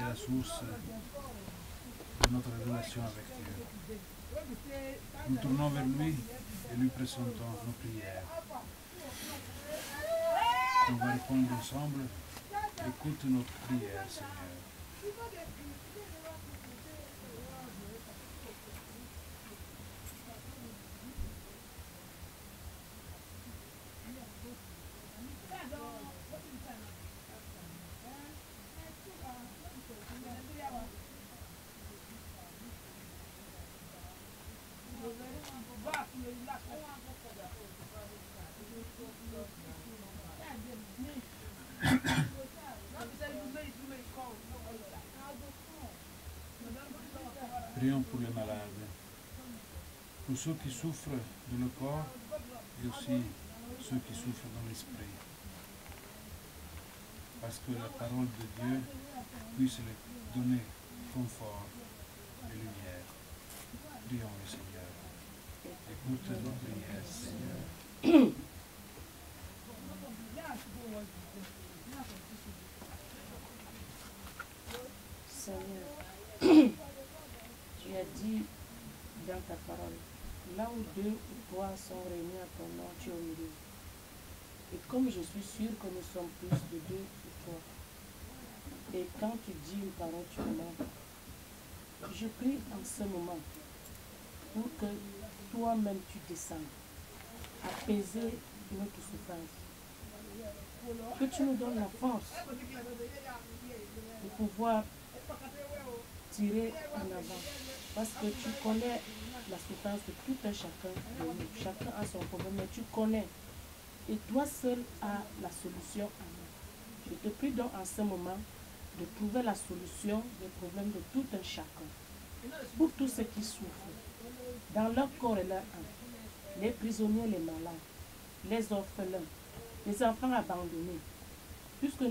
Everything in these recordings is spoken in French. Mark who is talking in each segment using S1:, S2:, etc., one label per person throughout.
S1: la source de notre relation avec Dieu. Nous tournons vers lui et lui présentons nos prières. On va répondre ensemble. Écoute notre prière, Seigneur. Prions pour les malades, pour ceux qui souffrent dans le corps et aussi ceux qui souffrent dans l'esprit. Parce que la parole de Dieu puisse les donner confort et lumière. Prions le Seigneur. Écoute nos prières, Seigneur.
S2: Seigneur, tu as dit dans ta parole, là où deux ou trois sont réunis à ton nom, tu es au milieu. Et comme je suis sûre que nous sommes plus de deux ou trois, et quand tu dis une parole, tu l'entends. Je prie en ce moment pour que toi-même tu descendes, apaiser notre souffrance. Que tu nous donnes la force de pouvoir tirer en avant. Parce que tu connais la souffrance de tout un chacun de nous. Chacun a son problème, mais tu connais. Et toi seul as la solution à nous. Je te prie donc en ce moment de trouver la solution des problèmes de tout un chacun. Pour tous ceux qui souffrent, dans leur corps et leur âme, les prisonniers, les malades, les orphelins, les enfants abandonnés. Puisque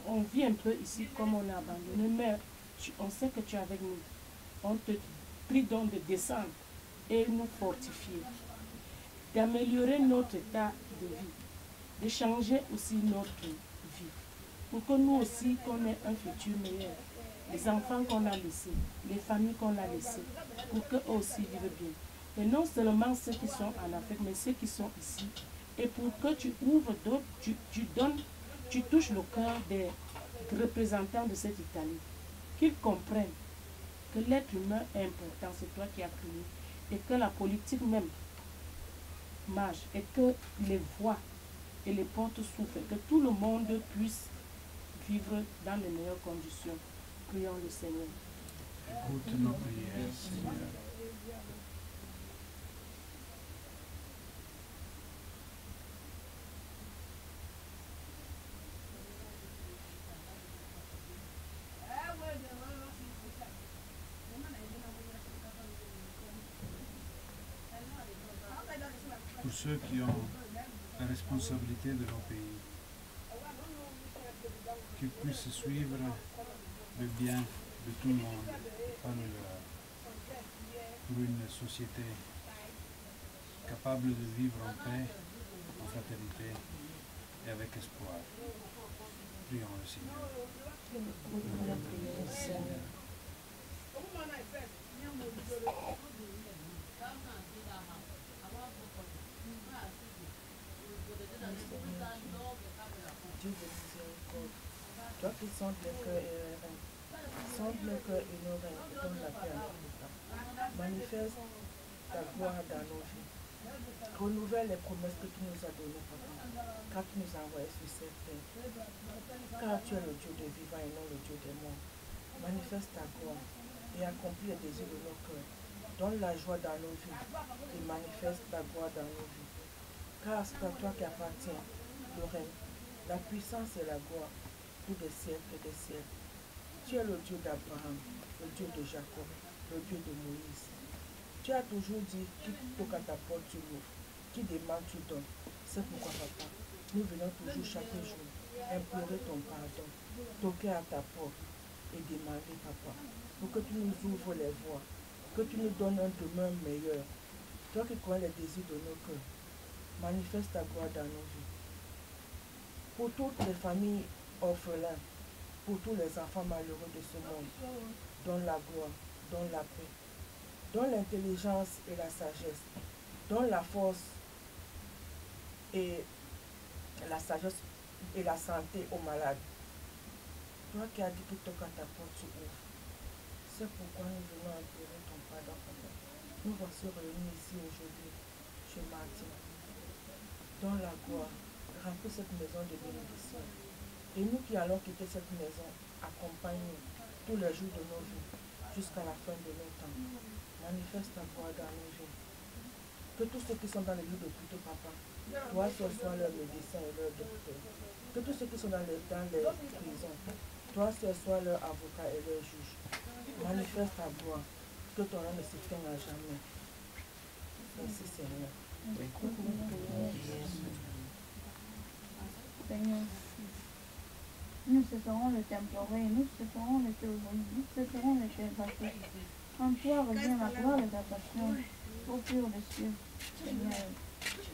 S2: on vit un peu ici comme on est abandonné, mais on sait que tu es avec nous. On te prie donc de descendre et nous fortifier, d'améliorer notre état de vie, de changer aussi notre vie, pour que nous aussi qu'on ait un futur meilleur. Les enfants qu'on a laissés, les familles qu'on a laissées, pour qu'eux aussi vivent bien. Et non seulement ceux qui sont en Afrique, mais ceux qui sont ici. Et pour que tu ouvres d'autres, tu touches le cœur des représentants de cette Italie, qu'ils comprennent que l'être humain est important, c'est toi qui as créé, et que la politique même marche, et que les voix et les portes s'ouvrent, et que tout le monde puisse vivre dans les meilleures conditions. Prions le Seigneur.
S1: Écoute nos prières, Seigneur. Pour ceux qui ont la responsabilité de nos pays, qu'ils puissent suivre le bien de tout le monde, pas le leur, pour une société capable de vivre en paix, en fraternité et avec espoir. Prions le Seigneur.
S3: Dieu de miséricorde, toi qui sondes le cœur et les reins, sonde le cœur et nos reins et donne la paix à notre temps. Manifeste ta gloire dans nos vies. Renouvelle les promesses que tu nous as données, Papa, quand tu nous as envoyés sur cette terre. Car tu es le Dieu des vivants et non le Dieu des morts. Manifeste ta gloire et accomplis les désirs de nos cœurs. Donne la joie dans nos vies et manifeste ta gloire dans nos vies. Car c'est à toi qui appartient le règne, la puissance et la gloire pour des siècles et des siècles. Tu es le Dieu d'Abraham, le Dieu de Jacob, le Dieu de Moïse. Tu as toujours dit, qui toque à ta porte, tu l'ouvres, qui demande, tu donnes. C'est pourquoi, Papa, nous venons toujours chaque jour implorer ton pardon, toquer à ta porte et demander, Papa, pour que tu nous ouvres les voies, que tu nous donnes un demain meilleur. Toi qui connais les désirs de nos cœurs, manifeste ta gloire dans nos vies. Pour toutes les familles orphelines, pour tous les enfants malheureux de ce monde. Donne la gloire, donne la paix, donne l'intelligence et la sagesse, donne la force et la sagesse et la santé aux malades. Toi qui as dit que toque à ta porte, tu ouvres. C'est pourquoi nous venons implorer ton pardon. Nous voici réunis ici aujourd'hui, chez Martin. Dans la gloire, remplis cette maison de bénédiction. Et nous qui allons quitter cette maison, accompagne-nous tous les jours de nos vies, jusqu'à la fin de nos temps. Manifeste ta gloire dans nos vies. Que tous ceux qui sont dans les lieux d'hôpitaux, papa, toi seul sois leur médecin et leur docteur. Que tous ceux qui sont dans les prisons, toi seul sois leur avocat et leur juge. Manifeste ta gloire, que ton nom ne s'éteigne à jamais. Merci Seigneur.
S4: Seigneur, nous cesserons de t'implorer, nous cesserons de te louer, nous cesserons de t'exalter. En toi revient la gloire de ta passion, ô pur des cieux. Seigneur,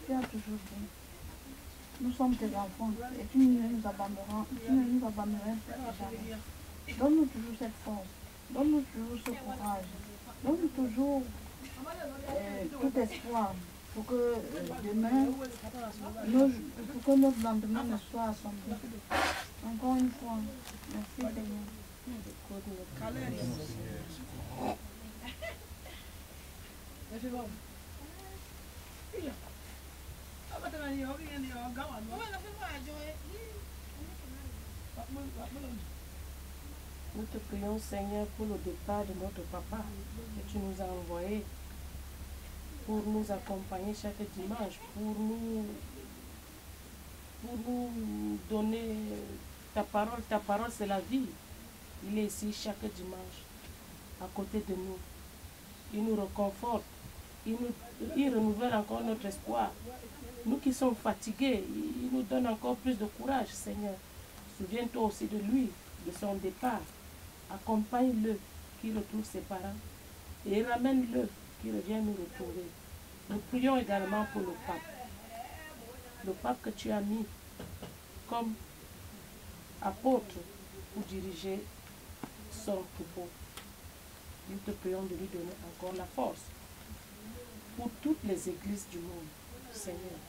S4: tu as toujours dit, nous sommes tes enfants et tu ne nous abandonneras jamais. Donne-nous toujours cette force, donne-nous toujours ce courage, donne-nous toujours tout espoir pour que demain, pour que notre lendemain ne soit assombri. Encore une fois, merci Seigneur.
S2: Nous te prions, Seigneur, pour le départ de notre papa que tu nous as envoyé pour nous accompagner chaque dimanche, pour nous donner ta parole. Ta parole, c'est la vie. Il est ici chaque dimanche, à côté de nous. Il nous réconforte. Il renouvelle encore notre espoir. Nous qui sommes fatigués, il nous donne encore plus de courage, Seigneur. Souviens-toi aussi de lui, de son départ. Accompagne-le, qu'il retrouve ses parents. Et ramène-le, qu'il revienne nous retrouver. Nous prions également pour le pape. Le pape que tu as mis comme apôtre pour diriger son troupeau. Nous te prions de lui donner encore la force. Pour toutes les églises du monde, Seigneur.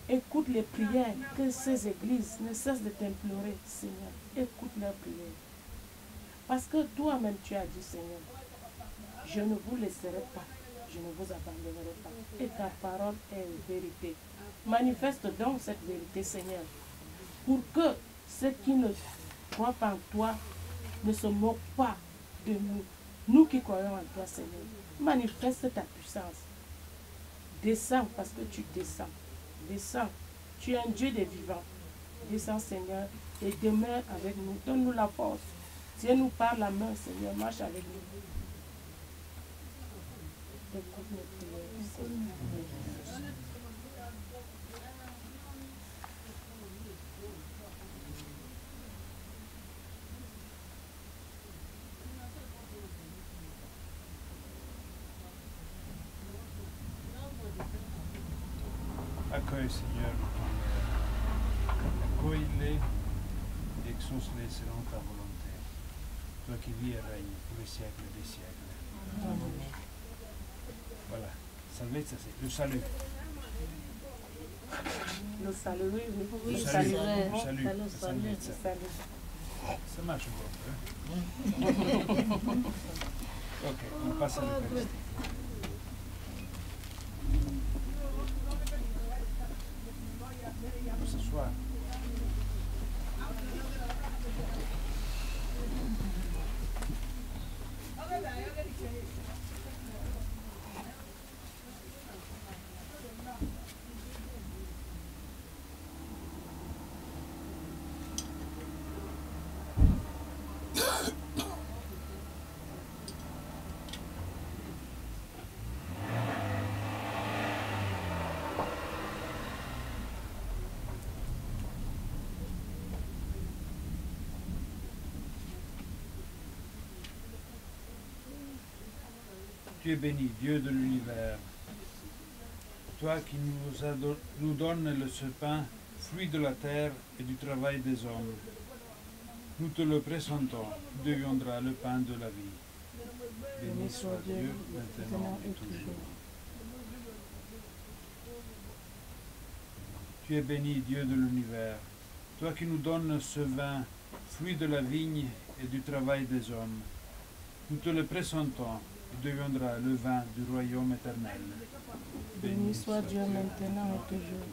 S2: Écoute les prières que ces églises ne cessent de t'implorer, Seigneur. Écoute leurs prières. Parce que toi-même tu as dit, Seigneur, je ne vous laisserai pas, je ne vous abandonnerai pas. Et ta parole est vérité. Manifeste donc cette vérité, Seigneur, pour que ceux qui ne croient pas en toi ne se moquent pas de nous. Nous qui croyons en toi, Seigneur, manifeste ta puissance. Descends parce que tu descends. Descends. Tu es un Dieu des vivants. Descends, Seigneur, et demeure avec nous. Donne-nous la force. Tiens-nous par la main, Seigneur. Marche avec nous. Écoute nos prières, Seigneur.
S1: Accueille, Seigneur, accueille-les et exauce-les selon ta volonté. Toi qui vis et règnes pour les siècles des siècles. Amen. Voilà. Salvezza, c'est le salut.
S2: Le salut, oui, oui.
S1: Le salut. Le salut. La salvezza. Ça marche un peu. Ok, on passe à l'Eucharistie. Ce soir. Tu es béni, Dieu de l'univers, toi qui nous donnes ce pain, fruit de la terre et du travail des hommes. Nous te le présentons, tu deviendras le pain de la vie. Béni soit Dieu, maintenant et toujours. Tu es béni, Dieu de l'univers, toi qui nous donnes ce vin, fruit de la vigne et du travail des hommes. Nous te le présentons, il deviendra le vin du royaume éternel.
S2: Béni soit Dieu maintenant et toujours.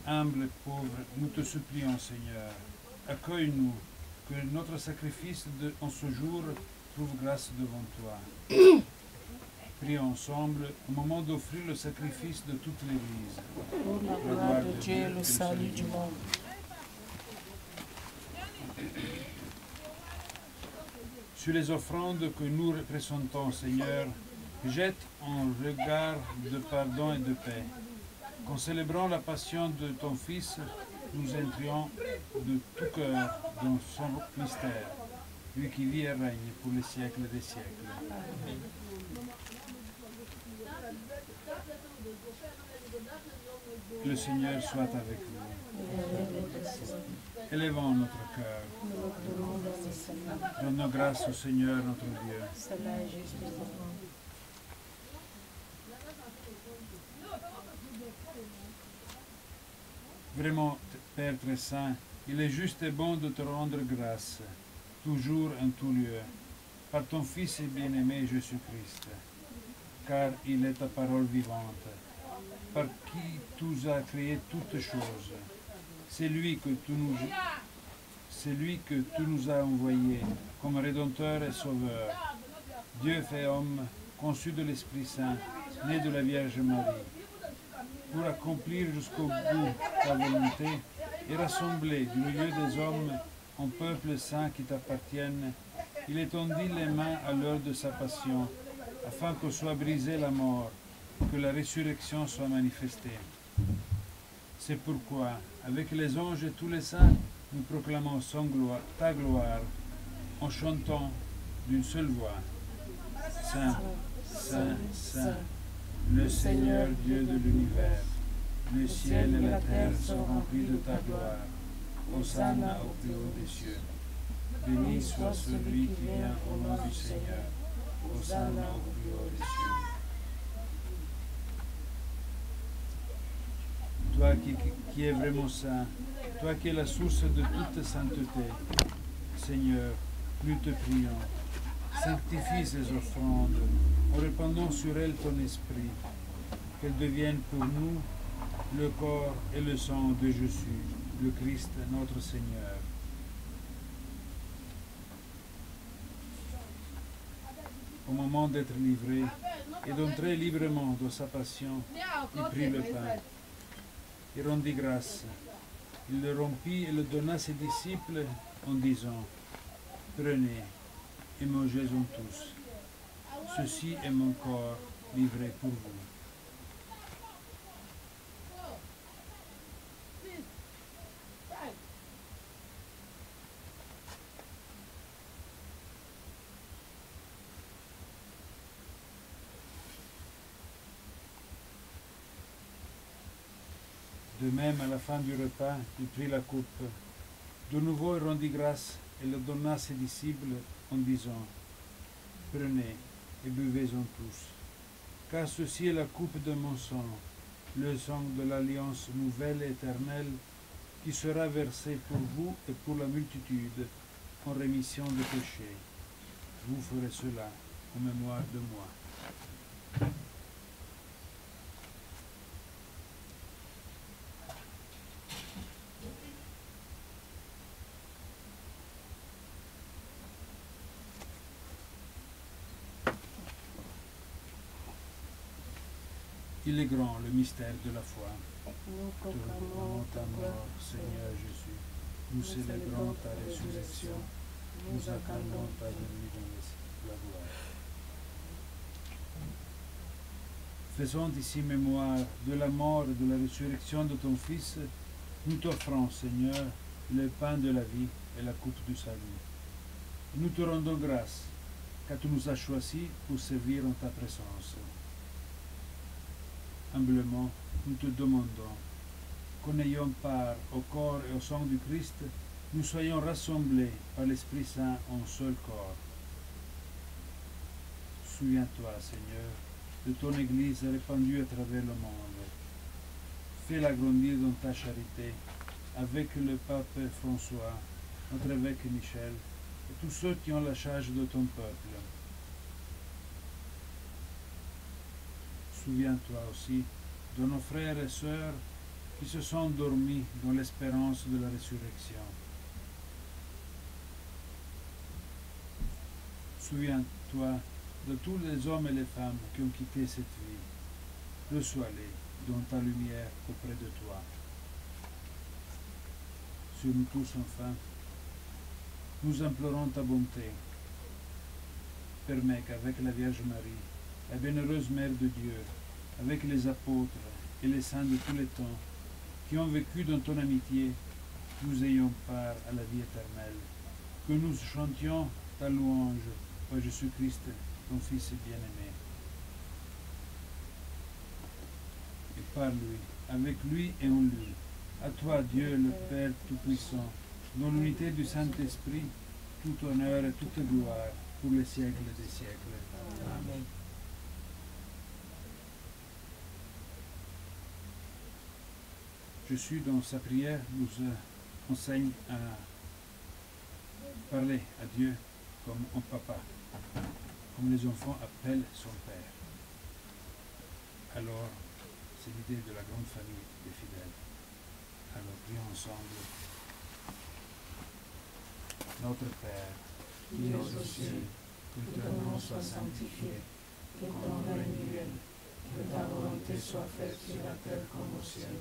S1: Humble et pauvre, nous te supplions, Seigneur, accueille-nous, que notre sacrifice en ce jour trouve grâce devant toi. Prions ensemble au moment d'offrir le sacrifice de toute l'Église.
S2: Pour la gloire de Dieu et le salut du monde.
S1: Sur les offrandes que nous représentons, Seigneur, jette un regard de pardon et de paix. Qu'en célébrant la passion de ton Fils, nous entrions de tout cœur dans son mystère, lui qui vit et règne pour les siècles des siècles. Amen. Que le Seigneur soit avec nous. Élevons notre cœur. Donnons grâce au Seigneur notre Dieu. Vraiment, Père très saint, il est juste et bon de te rendre grâce, toujours en tout lieu, par ton Fils et bien-aimé Jésus-Christ, car il est ta parole vivante, par qui tu as créé toutes choses. C'est lui que tu nous as envoyé comme Rédempteur et Sauveur, Dieu fait homme, conçu de l'Esprit Saint, né de la Vierge Marie, pour accomplir jusqu'au bout ta volonté et rassembler du milieu des hommes un peuple saint qui t'appartienne, il étendit les mains à l'heure de sa passion, afin que soit brisée la mort, que la résurrection soit manifestée. C'est pourquoi, avec les anges et tous les saints, nous proclamons ta gloire, en chantant d'une seule voix. Saint, Saint, Saint, le Seigneur Dieu de l'univers, le ciel et la terre sont remplis de ta gloire. Hosanna au plus haut des cieux. Béni soit celui qui vient au nom du Seigneur. Hosanna au plus haut des cieux. Toi qui es vraiment saint, toi qui es la source de toute sainteté, Seigneur, nous te prions, sanctifie ces offrandes en répandant sur elles ton esprit, qu'elles deviennent pour nous le corps et le sang de Jésus, le Christ notre Seigneur. Au moment d'être livré et d'entrer librement dans sa passion, il prit le pain et rendit grâce. Il le rompit et le donna à ses disciples en disant, « Prenez et mangez-en tous. Ceci est mon corps livré pour vous. » De même, à la fin du repas, il prit la coupe. De nouveau, il rendit grâce et le donna à ses disciples en disant, « Prenez et buvez-en tous, car ceci est la coupe de mon sang, le sang de l'alliance nouvelle et éternelle, qui sera versé pour vous et pour la multitude en rémission des péchés. Vous ferez cela en mémoire de moi. » Il est grand, le mystère de la foi.
S2: Nous
S1: Te proclamons ta mort, Seigneur Jésus. Nous célébrons ta résurrection. Nous attendons ta venue dans la gloire. Faisons ici mémoire de la mort et de la résurrection de ton Fils. Nous t'offrons, Seigneur, le pain de la vie et la coupe du salut. Nous te rendons grâce, car tu nous as choisis pour servir en ta présence. humblement, nous te demandons qu'en ayant part au corps et au sang du Christ, nous soyons rassemblés par l'Esprit Saint en seul corps. Souviens-toi, Seigneur, de ton Église répandue à travers le monde. Fais-la grandir dans ta charité, avec le pape François, notre évêque Michel, et tous ceux qui ont la charge de ton peuple. Souviens-toi aussi de nos frères et sœurs qui se sont endormis dans l'espérance de la résurrection. Souviens-toi de tous les hommes et les femmes qui ont quitté cette vie. Reçois-les dans ta lumière auprès de toi. Sur nous tous, enfin, nous implorons ta bonté. Permets qu'avec la Vierge Marie, la bienheureuse Mère de Dieu, avec les apôtres et les saints de tous les temps, qui ont vécu dans ton amitié, nous ayons part à la vie éternelle. Que nous chantions ta louange par Jésus-Christ, ton Fils bien-aimé. Et par lui, avec lui et en lui, à toi, Dieu le Père Tout-Puissant, dans l'unité du Saint-Esprit, tout honneur et toute gloire pour les siècles des siècles. Amen. Jésus, dans sa prière, nous enseigne à parler à Dieu comme un papa, comme les enfants appellent son Père. Alors, c'est l'idée de la grande famille des fidèles. Alors, prions ensemble. Notre Père, qui es aux cieux, que ton nom soit sanctifié, que ton règne vienne, que ta volonté soit faite sur la terre comme au ciel.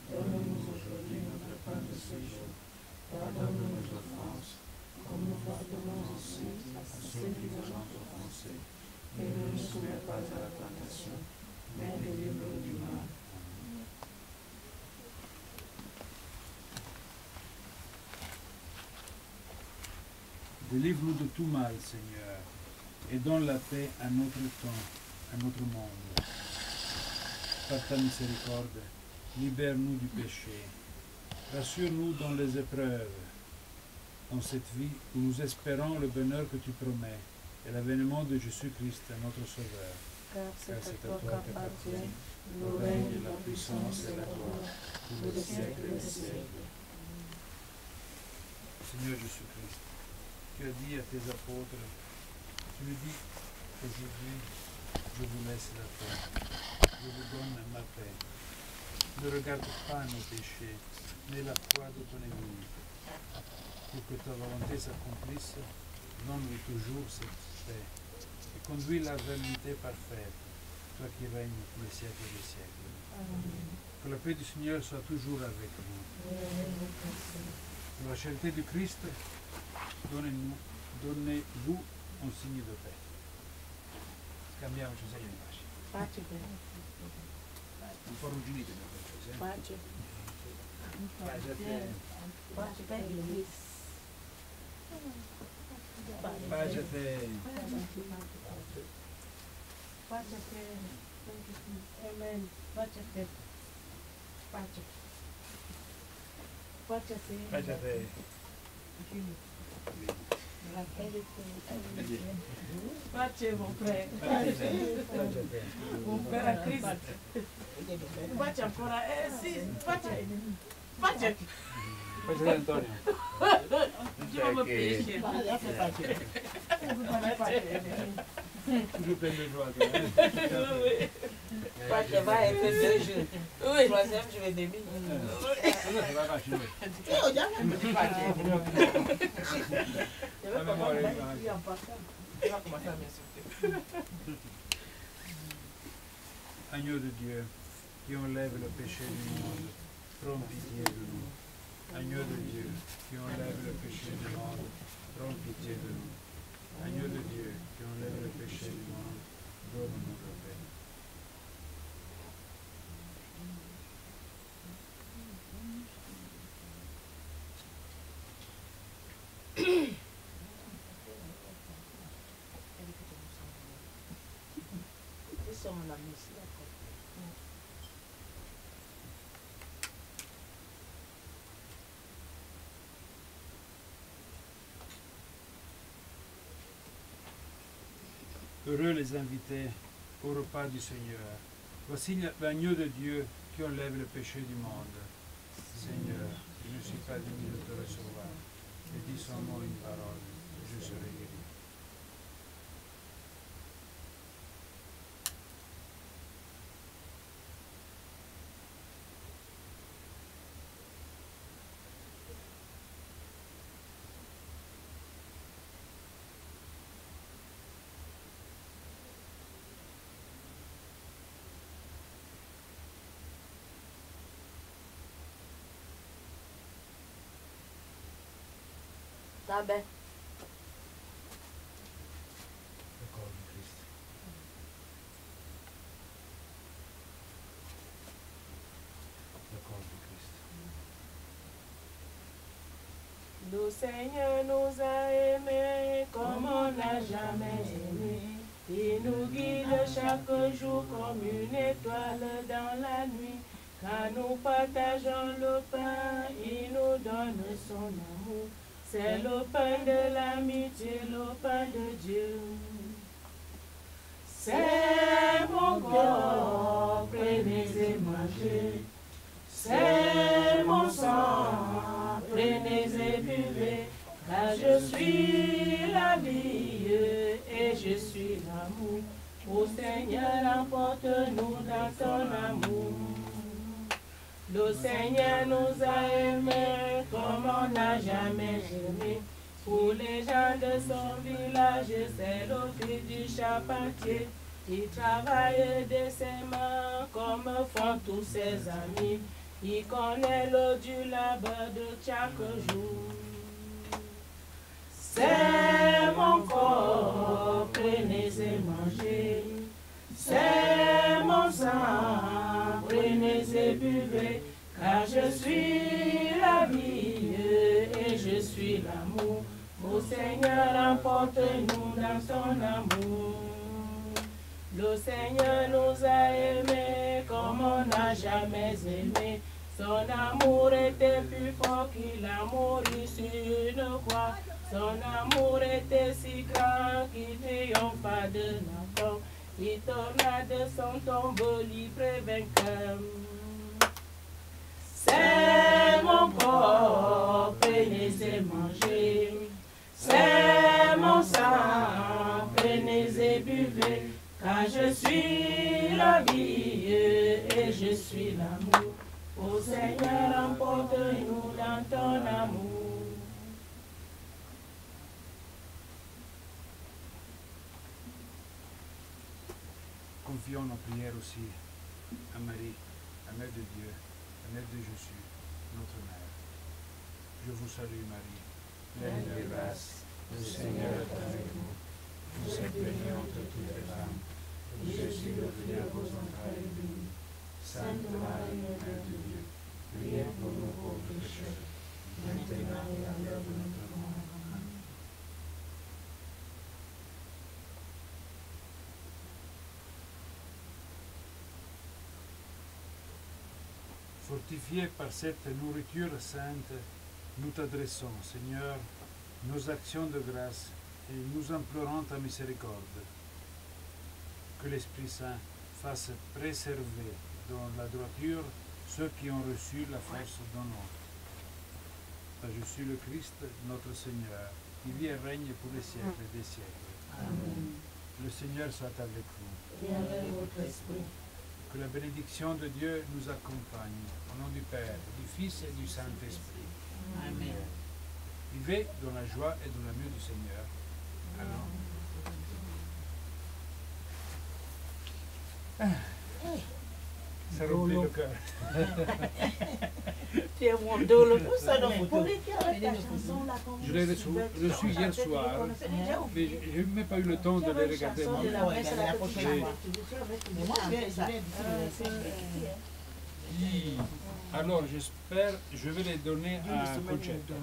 S1: Donne-nous aujourd'hui notre pain de ce jour. Pardonne-nous nos offenses, comme nous pardonnons aussi à ceux qui nous ont offensés. Et ne nous soumets pas à la tentation, mais délivre-nous du mal. Délivre-nous de tout mal, Seigneur, et donne la paix à notre temps, à notre monde. Par ta miséricorde, libère-nous du péché. Rassure-nous dans les épreuves, dans cette vie où nous espérons le bonheur que tu promets et l'avènement de Jésus-Christ, notre Sauveur.
S2: Car c'est à toi
S1: qu'appartient
S2: le règne, la puissance et la gloire pour les siècles des siècles.
S1: Seigneur Jésus-Christ, tu as dit à tes apôtres, tu lui dis aujourd'hui, je vous laisse la paix, je vous donne ma paix. Ne regarde pas nos péchés, mais la foi de ton Église. Pour que ta volonté s'accomplisse, donne-lui toujours cette paix et conduis-la vers l'unité parfaite, toi qui règnes pour les siècles des siècles. Amen. Que la paix du Seigneur soit toujours avec vous. Pour la charité du Christ, donnez-vous un signe de paix. Scambiamoci segni di pace.
S2: Pace bene.
S1: Un po' arrugginite le pace.
S2: Pace.
S1: Pace a te.
S2: Pace per il
S1: Pace a te.
S2: Pace a te. Amen. Pace a te. Pace. Pace a te.
S1: Pace a te.
S2: Pace mon frère.
S1: Pace a te.
S2: Mon frère à Christ. Pace ancora. Sì, pace. Pace.
S1: Pace a te Antonio.
S2: Dio mi piace.
S1: Toujours plein de joie.
S5: Pace va et fait 2 jours. Oui. Troisième, je vais demi.
S1: Agneau de Dieu, qui enlève le péché du monde, prends pitié de nous. Agneau de Dieu, qui enlève le péché du monde, prends pitié de nous. Agneau de Dieu, qui enlève le péché du monde, donne-nous la paix.
S5: Ils sont à la mission.
S1: Heureux les invités au repas du Seigneur. Voici l'agneau de Dieu qui enlève le péché du monde. Seigneur, je ne suis pas digne de te recevoir, mais dis seulement une parole, et je serai guéri.
S5: Tabe.
S1: Le corps du Christ. Le corps du Christ.
S2: Le Seigneur nous a aimés comme on n'a jamais aimé. Il nous guide chaque jour comme une étoile dans la nuit. Quand nous partageons le pain, il nous donne son amour. C'est le pain de l'amitié, le pain de Dieu. C'est mon corps, prenez et mangez. C'est mon sang, prenez et buvez. Car je suis la vie et je suis l'amour. Ô Seigneur, emporte-nous dans ton amour. Le Seigneur nous a aimés comme on n'a jamais aimé. Pour les gens de son village, c'est le fils du charpentier. Il travaille de ses mains comme font tous ses amis. Il connaît l'eau du labeur de chaque jour. C'est mon corps, prenez et mangez. C'est mon sang, prenez et buvez, car je suis la vie et je suis l'amour. Ô Seigneur, emporte-nous dans ton amour. Le Seigneur nous a aimés comme on n'a jamais aimé. Son amour était plus fort qu'il a mouru sur une croix. Son amour était si grand qu'il triompha de l'enfant. Il tourna de son tombeau libre et vainqueur. C'est mon corps, prenez et mangez. C'est mon sang, prenez et buvez. Car je suis la vie et je suis l'amour. Ô Seigneur, emporte-nous dans ton amour.
S1: Confions nos prières aussi à Marie, la Mère de Dieu, la Mère de Jésus, notre Mère. Je vous salue Marie, pleine de grâce, le Seigneur est avec vous. Vous êtes bénie entre toutes les femmes, et Jésus, le fruit de vos entrailles, est béni. Sainte Marie, Mère de Dieu, priez pour nous pauvres pécheurs, maintenant et à l'heure de notre mort. Amen. Fortifiés par cette nourriture sainte, nous t'adressons, Seigneur, nos actions de grâce et nous implorons ta miséricorde. Que l'Esprit Saint fasse préserver dans la droiture ceux qui ont reçu la force d'un autre. Par Jésus le Christ, notre Seigneur, qui vit et règne pour les siècles des siècles.
S2: Amen.
S1: Le Seigneur soit avec vous.
S2: Et avec votre esprit.
S1: Que la bénédiction de Dieu nous accompagne, au nom du Père, du Fils et du Saint-Esprit.
S5: Amen.
S1: Vivez dans la joie et dans l'amour du Seigneur. Amen. Ça remplit le cœur.
S5: Tu es mon dolo.
S3: Où ça dans
S5: Pour
S3: photo?
S5: écrire ta chanson là, quand
S1: Je l'ai reçu hier soir, mais je n'ai même pas eu le temps de les regarder. Moi.
S5: la messe à la prochaine
S1: Oui.
S5: fois.
S3: Mais moi, je vais
S1: Alors j'espère, je vais les donner à Concetta.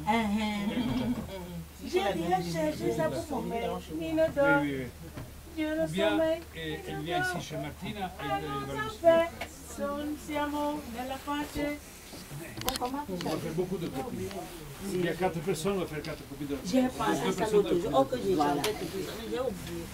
S2: J'ai bien cherché ça pour mon père. Il ne
S1: Oui,
S2: dort.
S1: oui, oui.
S2: Dieu le
S1: Ou bien,
S2: sommeil.
S1: elle vient ici chez Martina et elle va
S2: Son
S1: le
S2: père, son siamo, nella pace.
S1: On va faire beaucoup de copies. Il y a 4 personnes, on va faire 4 copies de
S5: J'ai pensé à ça l'autre jour. Oh, que j'ai chanté tout ça, mais j'ai oublié.